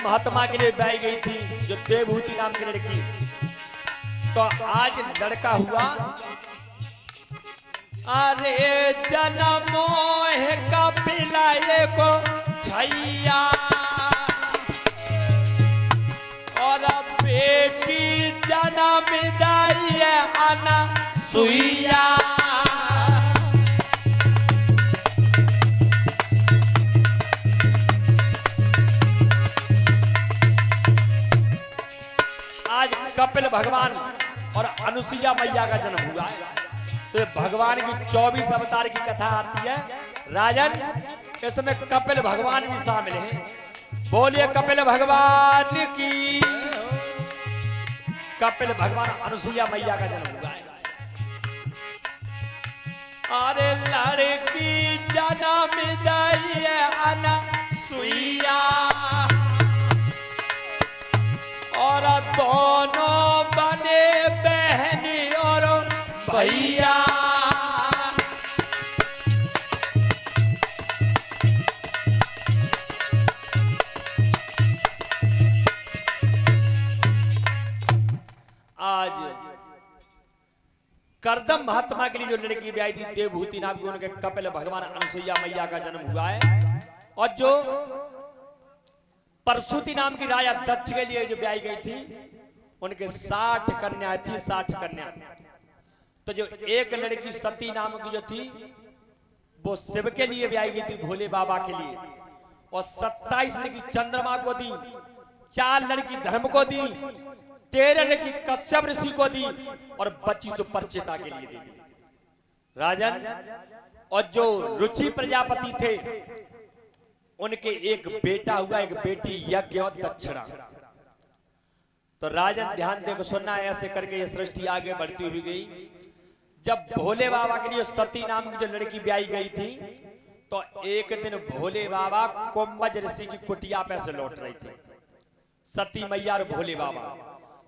महात्मा के लिए ब्याई गई थी, जो देवभूति नाम की लड़की। तो आज लड़का हुआ, अरे जन्मो है कपिलाए को छैया, और बेटी जन्म दाई है अनसुईया। आज कपिल भगवान और अनुसुईया मैया का जन्म हुआ है। तो भगवान की 24 अवतार की कथा आती है राजन, इसमें कपिल भगवान भी शामिल हैं। बोलिए कपिल भगवान की। कपिल भगवान अनुसुईया मैया का जन्म हुआ है। अरे लड़की जन्म दाई है अनसुईया, और दोनों बने बहन और भैया। आज करदम महात्मा के लिए जो लड़की ब्याई थी देवभूति नाम की, उनके कपिल भगवान अनुसुईया मैया का जन्म हुआ है। और जो परशुति नाम की राजा दक्ष के लिए जो ब्याई गई थी, उनके 60 कन्या थी, 60 कन्या। तो जो एक लड़की सती नाम की जो थी, वो शिव के लिए ब्याई गई थी, भोले बाबा के लिए। और 27 लड़की चंद्रमा को दी, 4 लड़की धर्म को दी, 13 लड़की कश्यप ऋषि को दी, और 25 परचेता के लिए दी राजन। और जो रुचि प्रजापति थे, उनके एक बेटा हुआ, एक बेटी, यज्ञ और दक्षिणा। तो राजन ध्यान देकर सुनना, ऐसे करके ये सृष्टि आगे बढ़ती हुई गई। जब भोले बाबा के लिए सती नाम की जो लड़की ब्याई गई थी, तो एक दिन भोले बाबा कुंभज ऋषि की कुटिया पे से लौट रही थी, सती मैया और भोले बाबा।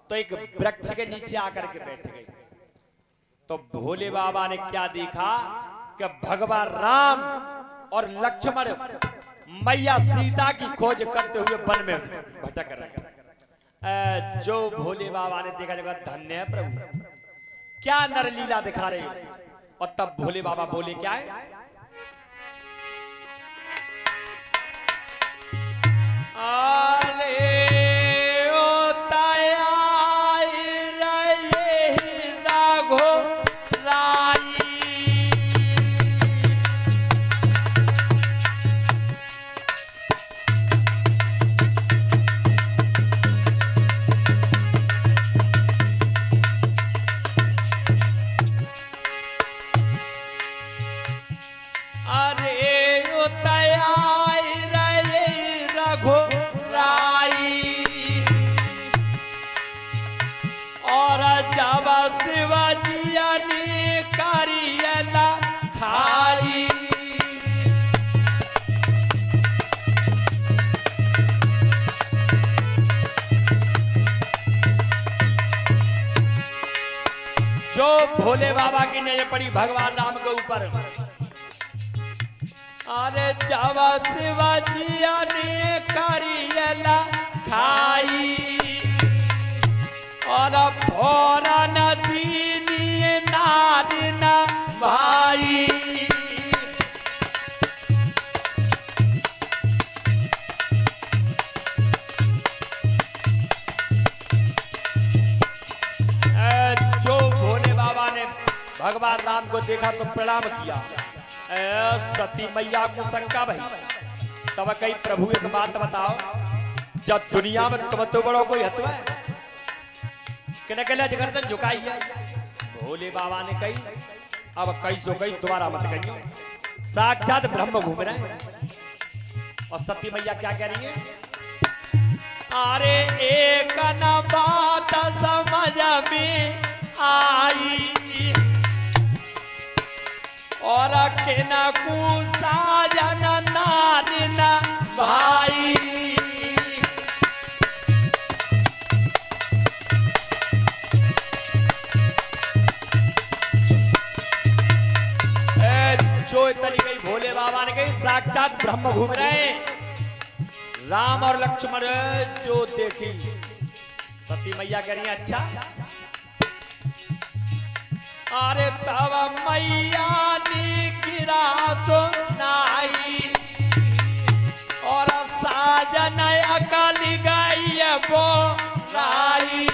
तो एक वृक्ष के नीचे आकर के बैठ गई। तो भोले बाबा ने क्या देखा कि भगवान राम और लक्ष्मण मैया सीता की खोज करते हुए वन में भटक रहे। जो भोले बाबा ने देखा, जगह धन्य है प्रभु, क्या नरलीला दिखा रहे हो। और तब भोले बाबा बोले क्या है, आले ओ ताया रे राघो राई। शिवाजिया ने करियला खाई, जो भोले बाबा की नजर पड़ी भगवान राम के ऊपर। अरे जावा शिवाजिया ने करियला खाई, और भोरा नदी नारिना भाई। जो भोले बाबा ने भगवान राम को देखा तो प्रणाम किया। सती मैया को शंका भाई, तब कही प्रभु एक बात बताओ, जब दुनिया में तुम तो बड़ो कोई हत्या है, गर्दन झुकाई है। भोले बाबा ने कही अब कई सो कई दोबारा मत कहियो, साक्षात ब्रह्म घूम रहे हैं। और सती मैया क्या कह रही है, अरे एक न बात समझ में आई, और के न कुसाजन नारिन भाई। जो इतनी गई भोले बाबा ने कही साक्षात ब्रह्म घूम रहे हैं। राम और लक्ष्मण जो देखी, सती मैया कह रही है अच्छा। अरे तब मैया ने गिरा सुनाई और साजन अकल गई वो राई।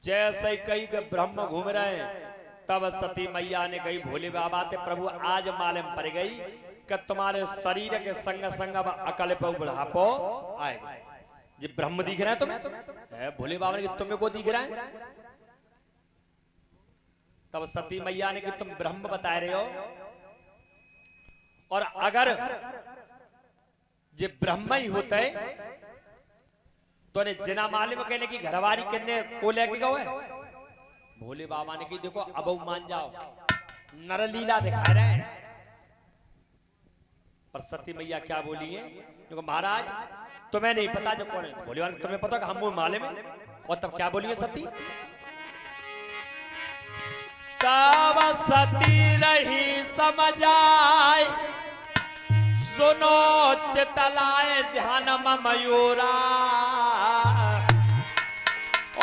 जैसे ही कही के ब्रह्म घूम रहे हैं, तब सती मैया ने कही भोले बाबा ते प्रभु आज मालूम पड़ गई कि तुम्हारे शरीर के संग संग अब अकल पे बुढ़ापो आएगा। जी ब्रह्म दिख रहे हैं तुम्हें, भोले बाबा ने तुम्हें को दिख रहा है। तब सती मैया ने कि तुम ब्रह्म बता रहे हो, और अगर ये ब्रह्म ही होते तो ने जिना मालिम कहने की घरवारी किन्ने को लेके गए। भोले बाबा ने की देखो अब मान जाओ, नरलीला दिखा रहे हैं। पर सती मैया क्या बोली है, देखो महाराज तुम्हें नहीं पता जो कौन है। भोले बाबा तुम्हें पता कि हम वो मालिम है। और तब क्या बोली है सती, तब सती रही समझ आए सुनो चितलाए ध्यान मयूरा।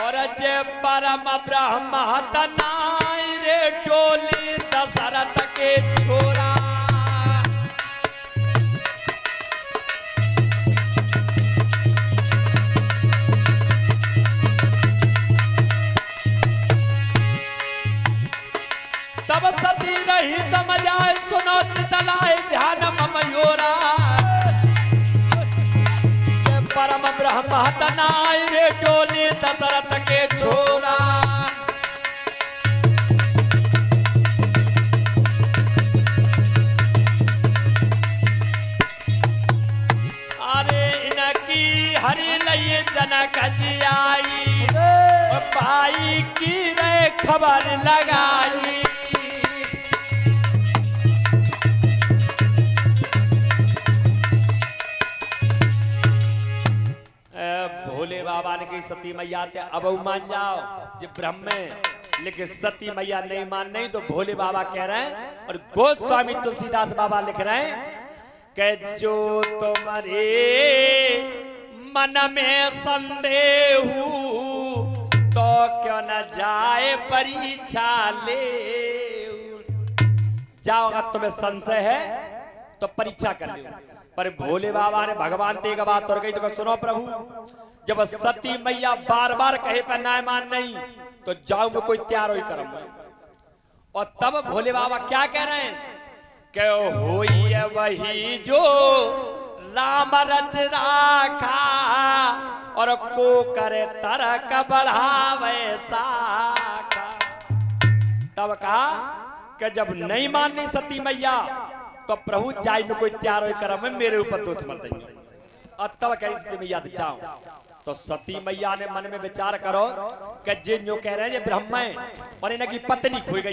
और जे परम ब्रह्म हतनाई रे डोली दशरथ के छोरा। तब सती रही समझ आए सुनो चितलाए ध्यान मयूरा। परम ब्रह्म हतनाई रे डोली दशरथ के छोरा। अरे इनकी हरि लई जनक जी आई, भाई की रे खबर लगाई। भोले बाबा ने कही सती मैया ते अब मान जाओ जो ब्रह्म है। लेकिन सती मैया नहीं मान नहीं, तो भोले बाबा कह रहे हैं और गोस्वामी तुलसीदास बाबा लिख रहे हैं कि जो तुम्हारे मन में संदेह तो क्यों न जाए परीक्षा ले जाओ। अगर तुम्हें संशय है तो परीक्षा कर लो। पर भोले बाबा ने भगवान ते एक बात और कही, तो सुनो प्रभु, जब सती मैया बार बार कहे पर ना मान नहीं तो जाओ मैं कोई तैयार हो करम। और तब भोले बाबा क्या कह रहे हैं कि होई है वही जो राम रच राखा और को करे तरक बढ़ावे साखा। तब कहा कि जब नहीं माननी सती मैया तो प्रभु जाय में कोई तैयार हो करम मेरे ऊपर दोष मत देंगे। और तब कही सती मैया जाओ। तो सती मैया ने मन में विचार करो कि जिन जो कह रहे हैं ये ब्रह्म है और इनकी पत्नी खोई गई।